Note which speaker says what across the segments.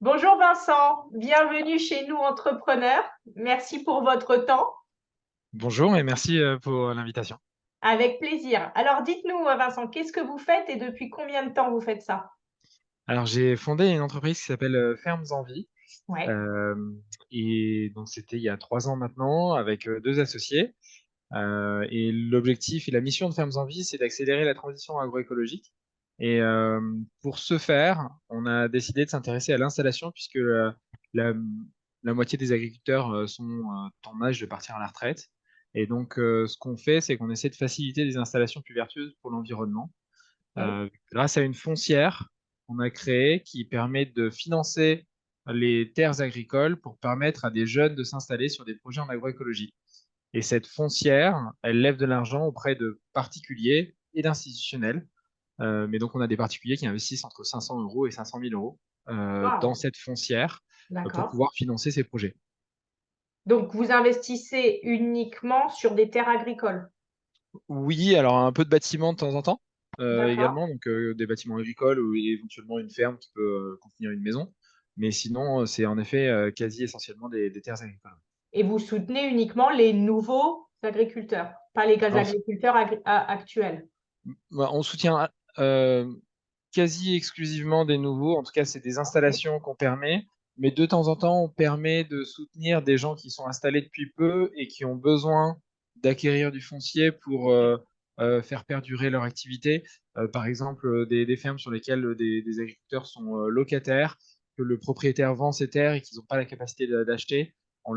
Speaker 1: Bonjour Vincent, bienvenue chez nous entrepreneurs. Merci pour votre temps.
Speaker 2: Bonjour et merci pour l'invitation.
Speaker 1: Avec plaisir. Alors dites-nous Vincent, qu'est-ce que vous faites et depuis combien de temps vous faites ça?
Speaker 2: Alors, j'ai fondé une entreprise qui s'appelle Fermes en Vie.
Speaker 1: Ouais.
Speaker 2: euh, et donc, c'était il y a 3 ans maintenant avec deux associés. Et l'objectif et la mission de Fermes en Vie, c'est d'accélérer la transition agroécologique. Et pour ce faire, on a décidé de s'intéresser à l'installation puisque la, la moitié des agriculteurs sont en âge de partir à la retraite. Et donc, ce qu'on fait, c'est qu'on essaie de faciliter des installations plus vertueuses pour l'environnement.
Speaker 1: Ok.
Speaker 2: Grâce à une foncière qu'on a créée qui permet de financer les terres agricoles pour permettre à des jeunes de s'installer sur des projets en agroécologie. Et cette foncière, elle lève de l'argent auprès de particuliers et d'institutionnels. Mais donc, on a des particuliers qui investissent entre 500 euros et 500 000 euros dans
Speaker 1: Waouh,
Speaker 2: cette foncière pour
Speaker 1: d'accord.
Speaker 2: pouvoir financer ces projets.
Speaker 1: Donc vous investissez uniquement sur des terres agricoles.
Speaker 2: Oui, alors un peu de bâtiments de temps en temps
Speaker 1: D'accord.
Speaker 2: également, donc des bâtiments agricoles ou éventuellement une ferme qui peut contenir une maison. Mais sinon, c'est en effet quasi essentiellement des terres agricoles.
Speaker 1: Et vous soutenez uniquement les nouveaux agriculteurs, pas les
Speaker 2: Alors,
Speaker 1: agriculteurs actuels.
Speaker 2: bah, on soutient euh, quasi exclusivement des nouveaux, en tout cas, c'est des
Speaker 1: Ok.
Speaker 2: installations qu'on permet, mais de temps en temps, on permet de soutenir des gens qui sont installés depuis peu et qui ont besoin d'acquérir du foncier pour
Speaker 1: Ok.
Speaker 2: faire perdurer leur activité. Par exemple, des fermes sur lesquelles des agriculteurs sont locataires, que le propriétaire vend ses terres et qu'ils n'ont pas la capacité d'acheter. On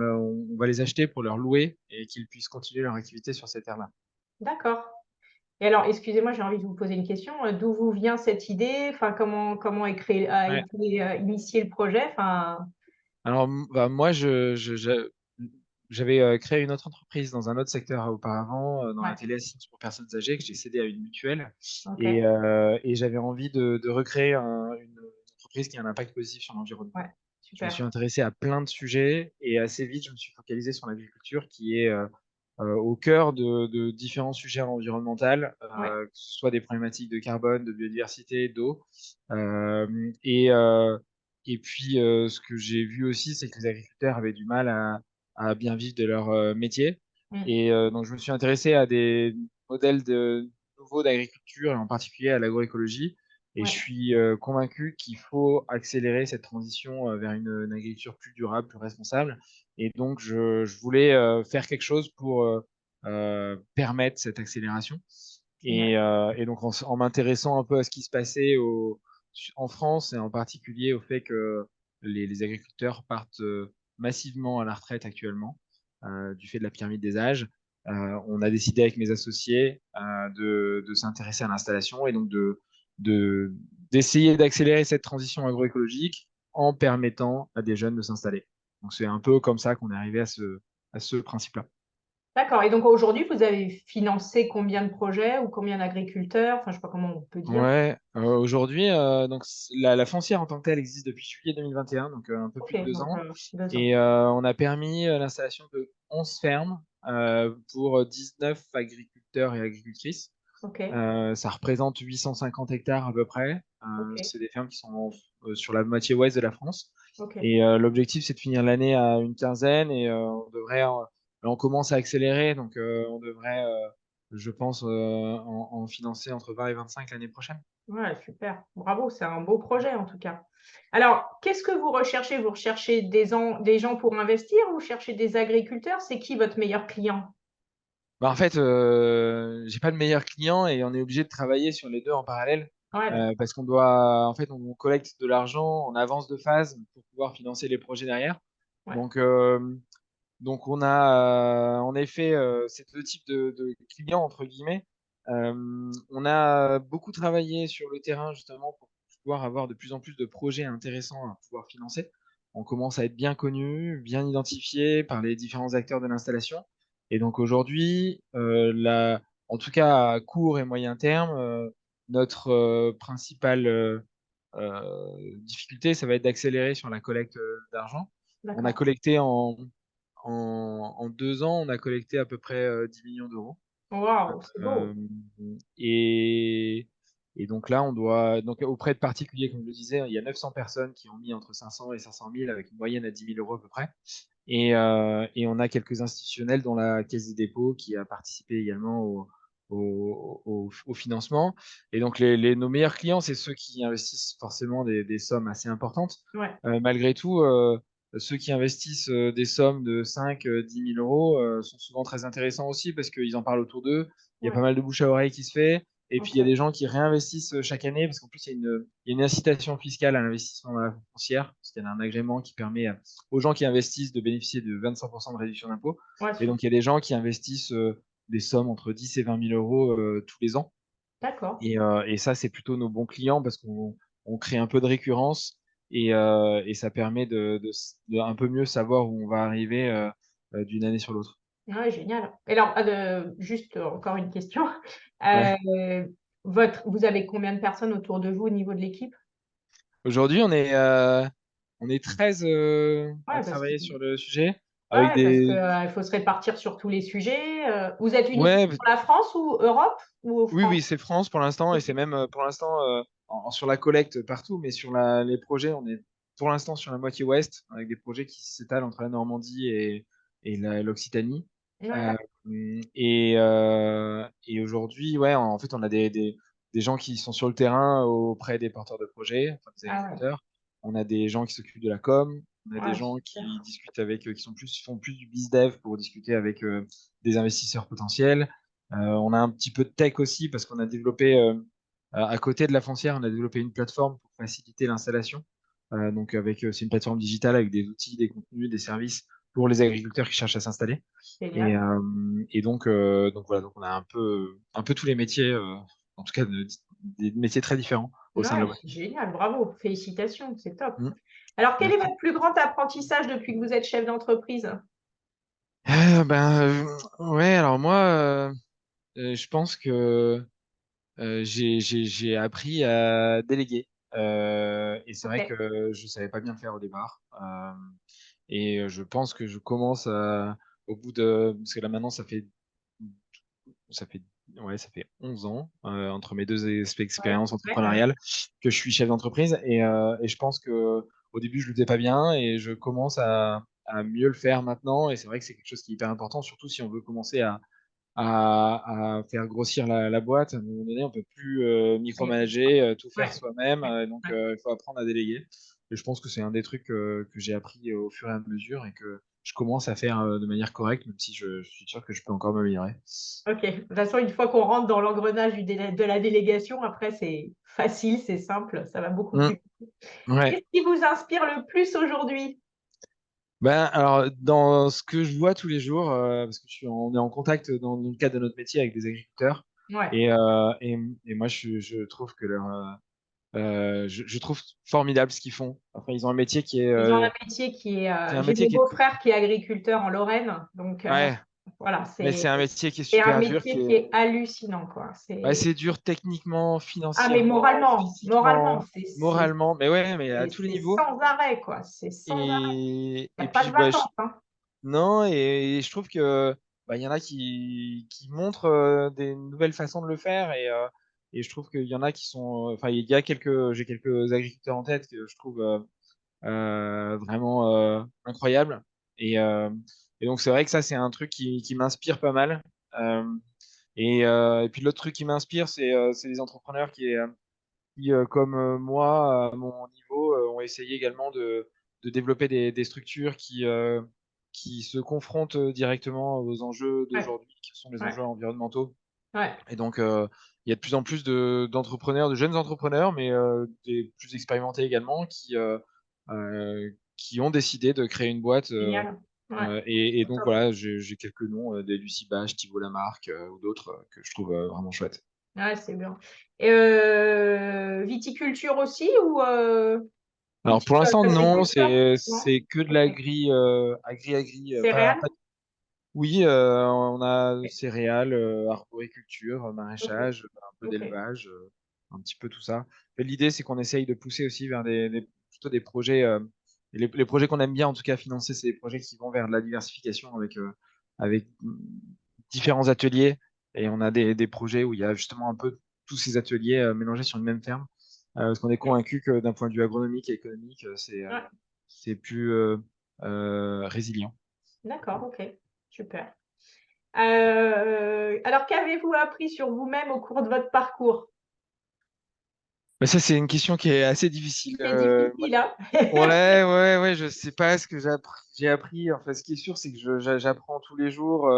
Speaker 2: va les acheter pour leur louer et qu'ils puissent continuer leur activité sur ces terres-là.
Speaker 1: D'accord. Et alors, excusez-moi, j'ai envie de vous poser une question. D'où vous vient cette idée? Enfin, comment a
Speaker 2: Ouais.
Speaker 1: été initié le projet? Enfin,
Speaker 2: Alors, bah, moi, j'avais créé une autre entreprise dans un autre secteur auparavant, dans la
Speaker 1: ouais,
Speaker 2: téléassistance pour personnes âgées, que j'ai cédé à une mutuelle.
Speaker 1: ok,
Speaker 2: Et j'avais envie de recréer une entreprise qui a un impact positif sur l'environnement.
Speaker 1: ouais,
Speaker 2: Je me suis
Speaker 1: super.
Speaker 2: intéressé à plein de sujets et assez vite, je me suis focalisé sur l'agriculture qui est au cœur de différents sujets environnementaux,
Speaker 1: Ouais,
Speaker 2: que ce soit des problématiques de carbone, de biodiversité, d'eau. Et puis, ce que j'ai vu aussi, c'est que les agriculteurs avaient du mal à bien vivre de leur métier.
Speaker 1: mm,
Speaker 2: Et donc, je me suis intéressé à des modèles nouveaux d'agriculture, et en particulier à l'agroécologie. Et je
Speaker 1: ouais,
Speaker 2: suis convaincu qu'il faut accélérer cette transition vers une agriculture plus durable, plus responsable. Et donc, je voulais faire quelque chose pour permettre cette accélération.
Speaker 1: génial.
Speaker 2: Et donc, en m'intéressant un peu à ce qui se passait en France et en particulier au fait que les agriculteurs partent massivement à la retraite actuellement du fait de la pyramide des âges, on a décidé avec mes associés de s'intéresser à l'installation et donc de, d'essayer d'accélérer cette transition agroécologique en permettant à des jeunes de s'installer. Donc, c'est un peu comme ça qu'on est arrivé à ce principe-là.
Speaker 1: D'accord. Et donc aujourd'hui, vous avez financé combien de projets ou combien d'agriculteurs? Enfin, je sais pas comment on peut dire.
Speaker 2: Ouais, aujourd'hui, donc la foncière en tant que telle existe depuis juillet 2021, donc un peu
Speaker 1: Ok,
Speaker 2: plus de deux
Speaker 1: donc
Speaker 2: ans.
Speaker 1: 2 ans.
Speaker 2: Et on a permis l'installation de 11 fermes pour 19 agriculteurs et agricultrices.
Speaker 1: Ok,
Speaker 2: Ça représente 850 hectares à peu près.
Speaker 1: ok,
Speaker 2: C'est des fermes qui sont sur la moitié ouest de la France.
Speaker 1: ok.
Speaker 2: Et l'objectif, c'est de finir l'année à une quinzaine et on commence à accélérer, donc on devrait, je pense, en financer entre 20 et 25 l'année prochaine.
Speaker 1: Ouais, super. Bravo, c'est un beau projet en tout cas. Alors, qu'est-ce que vous recherchez? Vous recherchez des gens pour investir? Vous cherchez des agriculteurs? C'est qui votre meilleur client?
Speaker 2: Bah, en fait, j'ai pas de meilleur client et on est obligé de travailler sur les deux en parallèle
Speaker 1: Ouais, d'accord.
Speaker 2: parce qu'on doit, en fait, on collecte de l'argent en avance de phase pour pouvoir financer les projets derrière.
Speaker 1: Ouais,
Speaker 2: Donc, donc on a en effet ces deux types de clients, entre guillemets. On a beaucoup travaillé sur le terrain justement pour pouvoir avoir de plus en plus de projets intéressants à pouvoir financer. On commence à être bien connu, bien identifié par les différents acteurs de l'installation. Et donc aujourd'hui, en tout cas à court et moyen terme, notre principale difficulté, ça va être d'accélérer sur la collecte d'argent. On a
Speaker 1: d'accord.
Speaker 2: collecté en 2 ans, on a collecté à peu près 10 millions d'euros.
Speaker 1: Waouh, c'est
Speaker 2: Euh,
Speaker 1: beau.
Speaker 2: et, Et donc là, on doit, donc auprès de particuliers, comme je le disais, il y a 900 personnes qui ont mis entre 500 et 500 000 avec une moyenne à 10 000 euros à peu près. Et on a quelques institutionnels, dont la Caisse des dépôts, qui a participé également au financement. Et donc, nos meilleurs clients, c'est ceux qui investissent forcément des sommes assez importantes.
Speaker 1: Ouais,
Speaker 2: Malgré tout, ceux qui investissent des sommes de 5, 10 000 euros sont souvent très intéressants aussi parce qu'ils en parlent autour d'eux. Il y a pas
Speaker 1: ouais,
Speaker 2: mal de bouche à oreille qui se fait. Et puis, il y a
Speaker 1: ok.
Speaker 2: des gens qui réinvestissent chaque année parce qu'en plus, il y a une incitation fiscale à l'investissement dans la foncière, parce qu'il y a un agrément qui permet aux gens qui investissent de bénéficier de 25% de réduction d'impôt.
Speaker 1: Ouais,
Speaker 2: Et donc, il y a des gens qui investissent des sommes entre 10 et 20 000 euros tous les ans.
Speaker 1: d'accord.
Speaker 2: Et ça, c'est plutôt nos bons clients parce qu'on crée un peu de récurrence et ça permet de un peu mieux savoir où on va arriver d'une année sur l'autre.
Speaker 1: Ouais, génial. Et alors, juste encore une question.
Speaker 2: Ouais.
Speaker 1: Euh, vous avez combien de personnes autour de vous au niveau de l'équipe?
Speaker 2: Aujourd'hui, on est 13 à
Speaker 1: Ouais, parce que
Speaker 2: travailler sur le sujet avec
Speaker 1: ouais, parce que,
Speaker 2: des.
Speaker 1: il faut se répartir sur tous les sujets. Vous êtes uniquement
Speaker 2: Ouais,
Speaker 1: sur la France ou Europe ou
Speaker 2: oui,
Speaker 1: France?
Speaker 2: oui, c'est France pour l'instant et c'est même pour l'instant sur la collecte partout, mais sur les projets, on est pour l'instant sur la moitié ouest avec des projets qui s'étalent entre la Normandie et l'Occitanie.
Speaker 1: Ouais,
Speaker 2: Euh, et aujourd'hui, ouais, en fait, on a des gens qui sont sur le terrain auprès des porteurs de projets, enfin, des
Speaker 1: ah ouais,
Speaker 2: agriculteurs. On a des gens qui s'occupent de la com. On a des
Speaker 1: ouais,
Speaker 2: gens qui
Speaker 1: super.
Speaker 2: discutent avec, font plus du biz dev pour discuter avec des investisseurs potentiels. On a un petit peu de tech aussi parce qu'on a développé, à côté de la foncière, on a développé une plateforme pour faciliter l'installation. Donc c'est une plateforme digitale avec des outils, des contenus, des services pour les agriculteurs qui cherchent à s'installer.
Speaker 1: Génial.
Speaker 2: Et donc voilà, donc on a un peu tous les métiers, en tout cas des métiers très différents au sein de la
Speaker 1: Ouais,
Speaker 2: boîte.
Speaker 1: c'est génial, bravo, félicitations, c'est top.
Speaker 2: Mm,
Speaker 1: Alors, quel est
Speaker 2: merci.
Speaker 1: votre plus grand apprentissage depuis que vous êtes chef d'entreprise?
Speaker 2: Ouais, alors moi, je pense que j'ai appris à déléguer. Et c'est vrai
Speaker 1: Ok,
Speaker 2: que je savais pas bien le faire au départ. Et je pense que je commence au bout de, parce que là maintenant ça fait, ouais, ça fait 11 ans entre mes deux
Speaker 1: ouais,
Speaker 2: expériences
Speaker 1: ouais, ouais.
Speaker 2: entrepreneuriales que je suis chef d'entreprise. Et je pense que au début je le faisais pas bien et je commence à mieux le faire maintenant. Et c'est vrai que c'est quelque chose qui est hyper important, surtout si on veut commencer à faire grossir la boîte. À un moment donné, on peut plus
Speaker 1: Ouais,
Speaker 2: micromanager, tout faire
Speaker 1: ouais,
Speaker 2: soi-même.
Speaker 1: ouais,
Speaker 2: Donc,
Speaker 1: ouais.
Speaker 2: il faut apprendre à déléguer. Et je pense que c'est un des trucs que j'ai appris au fur et à mesure et que je commence à faire de manière correcte, même si je suis sûr que je peux encore m'améliorer.
Speaker 1: Ok, de toute façon, une fois qu'on rentre dans l'engrenage de la délégation, après, c'est facile, c'est simple, ça va beaucoup
Speaker 2: Mm,
Speaker 1: plus vite.
Speaker 2: ouais.
Speaker 1: Qu'est-ce qui vous inspire le plus aujourd'hui?
Speaker 2: Ben, alors, dans ce que je vois tous les jours, parce que on est en contact dans le cadre de notre métier avec des agriculteurs,
Speaker 1: Ouais,
Speaker 2: et moi, je trouve que je trouve formidable ce qu'ils font. Enfin, ils ont un métier
Speaker 1: ils ont un métier qui est.
Speaker 2: c'est un
Speaker 1: J'ai
Speaker 2: métier
Speaker 1: mon
Speaker 2: qui est,
Speaker 1: beau-frère qui est agriculteur en Lorraine, donc
Speaker 2: ouais,
Speaker 1: voilà,
Speaker 2: mais c'est un métier qui est
Speaker 1: c'est un
Speaker 2: super dur,
Speaker 1: métier qui est hallucinant, quoi.
Speaker 2: ouais, c'est dur techniquement,
Speaker 1: Ah, mais
Speaker 2: financièrement,
Speaker 1: moralement,
Speaker 2: physiquement, moralement, mais ouais, mais à tous les
Speaker 1: c'est
Speaker 2: niveaux.
Speaker 1: sans arrêt, quoi. C'est sans arrêt. Il
Speaker 2: Et
Speaker 1: n'y a pas de
Speaker 2: puis, bah,
Speaker 1: vacances, hein.
Speaker 2: non, et je trouve que bah, il y en a qui montrent des nouvelles façons de le faire, et je trouve qu'il y en a qui sont, enfin, il y a j'ai quelques agriculteurs en tête que je trouve vraiment incroyables. Et, euh, et donc, c'est vrai que ça, c'est un truc qui m'inspire pas mal. Euh, et puis, l'autre truc qui m'inspire, c'est les entrepreneurs qui, comme moi, à mon niveau, ont essayé également de développer des structures qui se confrontent directement aux enjeux
Speaker 1: Ouais,
Speaker 2: d'aujourd'hui, qui sont les
Speaker 1: ouais,
Speaker 2: enjeux environnementaux.
Speaker 1: ouais.
Speaker 2: Et donc, il y a de plus en plus d'entrepreneurs, de jeunes entrepreneurs, mais des plus expérimentés également, qui ont décidé de créer une boîte.
Speaker 1: Génial. Ouais,
Speaker 2: Et donc,
Speaker 1: top.
Speaker 2: voilà, j'ai quelques noms, des Lucie Bach, Thibault Lamarck ou d'autres que je trouve vraiment chouettes.
Speaker 1: Ouais, c'est bien. Et viticulture aussi ou
Speaker 2: Alors pour l'instant non,
Speaker 1: caféiculteur? Non?
Speaker 2: c'est que de
Speaker 1: Ok.
Speaker 2: l'agri agri
Speaker 1: Céréales?
Speaker 2: oui, on a
Speaker 1: Ok.
Speaker 2: céréales, arboriculture,
Speaker 1: Ok.
Speaker 2: maraîchage, un peu
Speaker 1: Ok.
Speaker 2: d'élevage, un petit peu tout ça. Et l'idée c'est qu'on essaye de pousser aussi vers plutôt des projets les projets qu'on aime bien en tout cas financer, c'est des projets qui vont vers de la diversification avec différents ateliers, et on a des projets où il y a justement un peu tous ces ateliers mélangés sur une même ferme, parce qu'on est convaincu que d'un point de vue agronomique et économique,
Speaker 1: Ouais.
Speaker 2: c'est plus résilient.
Speaker 1: D'accord, ok, super. Alors, qu'avez-vous appris sur vous-même au cours de votre parcours?
Speaker 2: Mais ça, c'est une question qui est assez difficile.
Speaker 1: C'est difficile, hein?
Speaker 2: Ouais, je sais pas ce que j'ai appris. Enfin, ce qui est sûr, c'est que j'apprends tous les jours.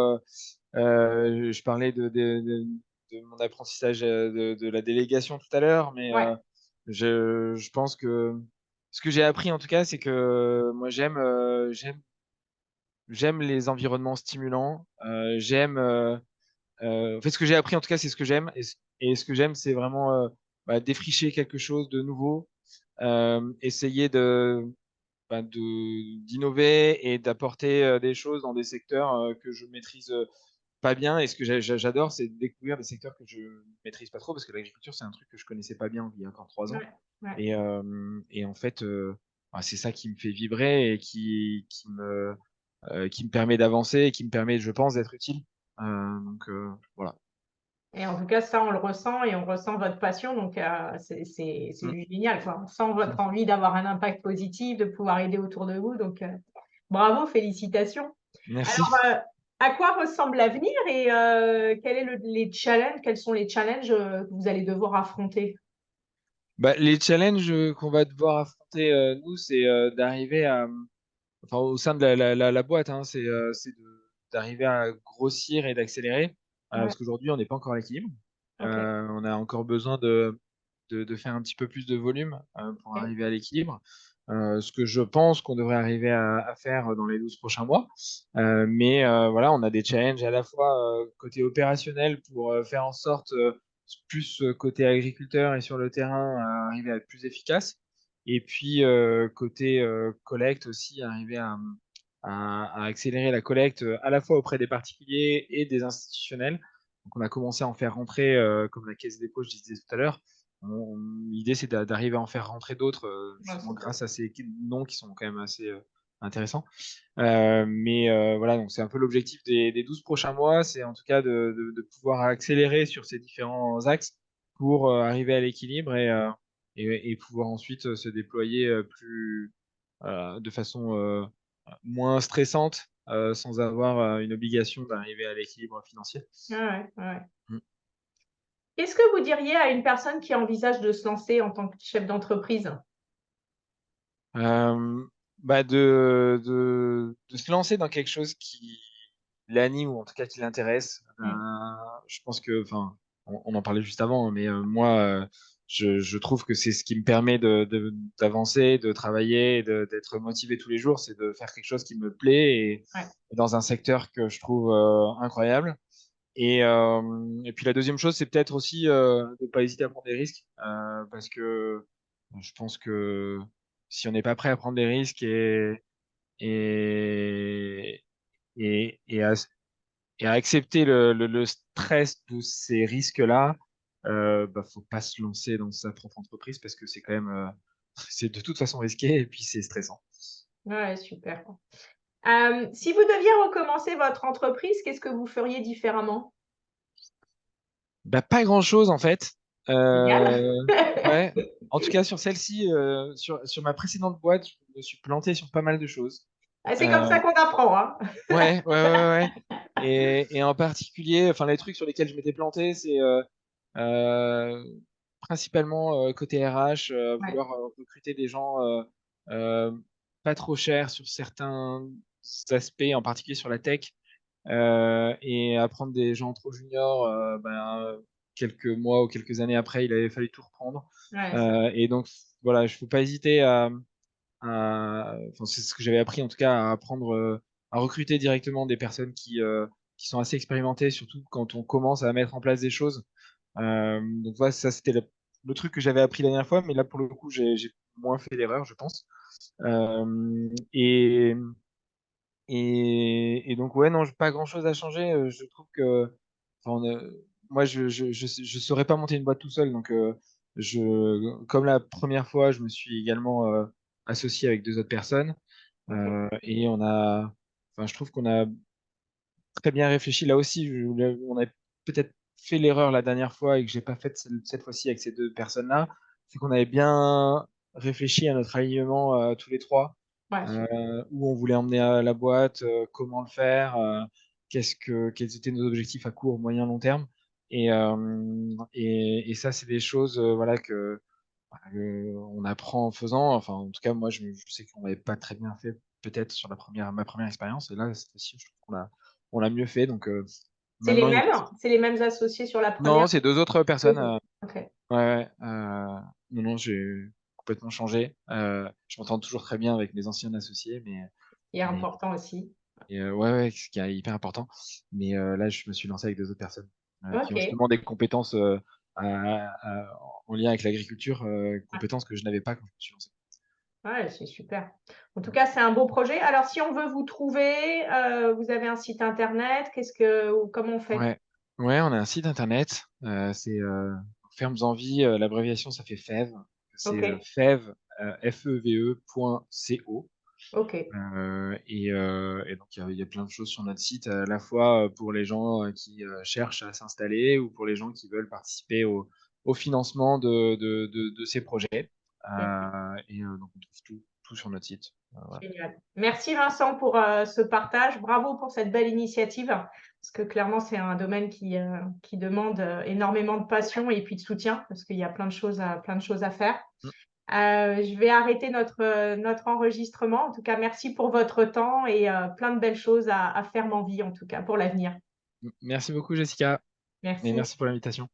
Speaker 2: Je parlais de mon apprentissage de la délégation tout à l'heure, mais
Speaker 1: Ouais,
Speaker 2: je pense que ce que j'ai appris en tout cas, c'est que moi j'aime les environnements stimulants. En fait, ce que j'ai appris en tout cas, c'est ce que j'aime. Et ce que j'aime, c'est vraiment défricher quelque chose de nouveau, essayer d'innover et d'apporter des choses dans des secteurs que je maîtrise pas bien. Et ce que j'adore, c'est de découvrir des secteurs que je maîtrise pas trop, parce que l'agriculture, c'est un truc que je connaissais pas bien il y a encore 3 ans.
Speaker 1: ouais, ouais.
Speaker 2: Et en fait, c'est ça qui me fait vibrer et qui me permet d'avancer et qui me permet, je pense, d'être utile. Voilà.
Speaker 1: Et en tout cas, ça, on le ressent et on ressent votre passion, donc c'est
Speaker 2: Mm.
Speaker 1: juste génial, quoi. On sent votre envie d'avoir un impact positif, de pouvoir aider autour de vous, donc bravo, félicitations.
Speaker 2: Merci.
Speaker 1: Alors, à quoi ressemble l'avenir et les challenges, quels sont les challenges que vous allez devoir affronter?
Speaker 2: Bah, les challenges qu'on va devoir affronter, nous, c'est d'arriver enfin, au sein de la boîte, hein, d'arriver à grossir et d'accélérer,
Speaker 1: Ouais,
Speaker 2: parce qu'aujourd'hui, on n'est pas encore à l'équilibre.
Speaker 1: ok,
Speaker 2: On a encore besoin de faire un petit peu plus de volume pour
Speaker 1: ok,
Speaker 2: arriver à l'équilibre. Ce que je pense qu'on devrait arriver à faire dans les 12 prochains mois. Mais voilà, on a des challenges à la fois côté opérationnel pour faire en sorte, plus côté agriculteur et sur le terrain, à arriver à être plus efficace. Et puis côté collecte aussi, arriver à accélérer la collecte à la fois auprès des particuliers et des institutionnels. Donc on a commencé à en faire rentrer, comme la Caisse des dépôts, je disais tout à l'heure. L'idée, c'est d'arriver à en faire rentrer d'autres,
Speaker 1: ouais,
Speaker 2: justement
Speaker 1: c'est top.
Speaker 2: grâce à ces noms qui sont quand même assez intéressants. Mais voilà, donc c'est un peu l'objectif des 12 prochains mois, c'est en tout cas de pouvoir accélérer sur ces différents axes pour arriver à l'équilibre et pouvoir ensuite se déployer de façon moins stressante, sans avoir une obligation d'arriver à l'équilibre financier.
Speaker 1: Ouais, ouais, ouais.
Speaker 2: Mm.
Speaker 1: Qu'est-ce que vous diriez à une personne qui envisage de se lancer en tant que chef d'entreprise?
Speaker 2: Euh, de se lancer dans quelque chose qui l'anime ou en tout cas qui l'intéresse.
Speaker 1: Mm.
Speaker 2: Je pense que, enfin, on en parlait juste avant, mais moi, je trouve que c'est ce qui me permet d'avancer, de travailler, d'être motivé tous les jours, c'est de faire quelque chose qui me plaît
Speaker 1: Ouais,
Speaker 2: et dans un secteur que je trouve incroyable. Et puis la deuxième chose, c'est peut-être aussi de ne pas hésiter à prendre des risques, parce que je pense que si on n'est pas prêt à prendre des risques et, et à accepter le stress de ces risques-là, faut pas se lancer dans sa propre entreprise parce que c'est quand même, c'est de toute façon risqué et puis c'est stressant.
Speaker 1: ouais, super. Si vous deviez recommencer votre entreprise, qu'est-ce que vous feriez différemment?
Speaker 2: Bah, pas grand-chose en fait.
Speaker 1: Génial.
Speaker 2: Ouais. En tout cas, sur celle-ci, sur ma précédente boîte, je me suis planté sur pas mal de choses.
Speaker 1: Ah, c'est comme
Speaker 2: Euh,
Speaker 1: ça qu'on apprend, hein.
Speaker 2: ouais. Et en particulier, enfin, les trucs sur lesquels je m'étais planté, c'est euh, principalement côté RH,
Speaker 1: Ouais,
Speaker 2: vouloir recruter des gens euh, pas trop chers sur certains aspects, en particulier sur la tech, et apprendre des gens trop juniors, quelques mois ou quelques années après, il avait fallu tout reprendre.
Speaker 1: ouais, ça.
Speaker 2: Et donc, voilà, je ne faut pas hésiter enfin, c'est ce que j'avais appris en tout cas, à apprendre, à recruter directement des personnes qui sont assez expérimentées, surtout quand on commence à mettre en place des choses. Donc voilà, ça c'était le truc que j'avais appris la dernière fois, mais là pour le coup, j'ai moins fait d'erreurs, je pense. Euh, et, et donc, ouais, non, pas grand-chose à changer. Je trouve que, enfin, moi, je saurais pas monter une boîte tout seul. Donc, comme la première fois, je me suis également associé avec deux autres personnes.
Speaker 1: Ok.
Speaker 2: Et enfin, je trouve qu'on a très bien réfléchi. Là aussi, on a peut-être fait l'erreur la dernière fois et que j'ai pas faite cette fois-ci avec ces 2 personnes-là, c'est qu'on avait bien réfléchi à notre alignement, tous les 3,
Speaker 1: Ouais, super.
Speaker 2: où on voulait emmener, la boîte, comment le faire, quels étaient nos objectifs à court, moyen, long terme et ça, c'est des choses, voilà on apprend en faisant. Enfin, en tout cas, moi, je sais qu'on l'avait pas très bien fait peut-être sur ma première expérience et là, cette fois-ci, je trouve qu'on l'a mieux fait donc
Speaker 1: C'est les
Speaker 2: maintenant il nous
Speaker 1: mêmes?
Speaker 2: reste
Speaker 1: C'est les mêmes associés sur la première?
Speaker 2: non, c'est 2 autres
Speaker 1: 2
Speaker 2: personnes,
Speaker 1: autres. OK.
Speaker 2: ouais, ouais, non, non, j'ai complètement changé, je m'entends toujours très bien avec mes anciens associés
Speaker 1: Et
Speaker 2: mais
Speaker 1: important aussi.
Speaker 2: ouais, ouais, ce qui est hyper important mais là, je me suis lancé avec 2 autres personnes, qui ont
Speaker 1: OK.
Speaker 2: justement des compétences, en lien avec l'agriculture,
Speaker 1: Ouais.
Speaker 2: compétences que je n'avais pas quand je me suis lancé.
Speaker 1: Ouais, c'est super. En tout cas, c'est un beau projet. Alors si on veut vous trouver, vous avez un site internet? Qu'est-ce que ou comment on fait?
Speaker 2: Ouais, ouais, on a un site internet, c'est, Fermes en Vie, l'abréviation ça fait FEV, c'est,
Speaker 1: OK,
Speaker 2: FEV, FEVE.co.
Speaker 1: OK.
Speaker 2: Et donc il y a plein de choses sur notre site, à la fois, pour les gens, qui, cherchent à s'installer ou pour les gens qui veulent participer au financement de ces projets.
Speaker 1: Génial,
Speaker 2: Donc on trouve tout sur notre site. Voilà.
Speaker 1: génial. Merci Vincent pour, ce partage. Bravo pour cette belle initiative, parce que clairement, c'est un domaine qui demande, énormément de passion et puis de soutien, parce qu'il y a plein de choses à faire.
Speaker 2: Mmh,
Speaker 1: Je vais arrêter notre enregistrement. En tout cas, merci pour votre temps et plein de belles choses à faire en vie, en tout cas, pour l'avenir.
Speaker 2: merci beaucoup Jessica et
Speaker 1: Merci.
Speaker 2: merci pour l'invitation.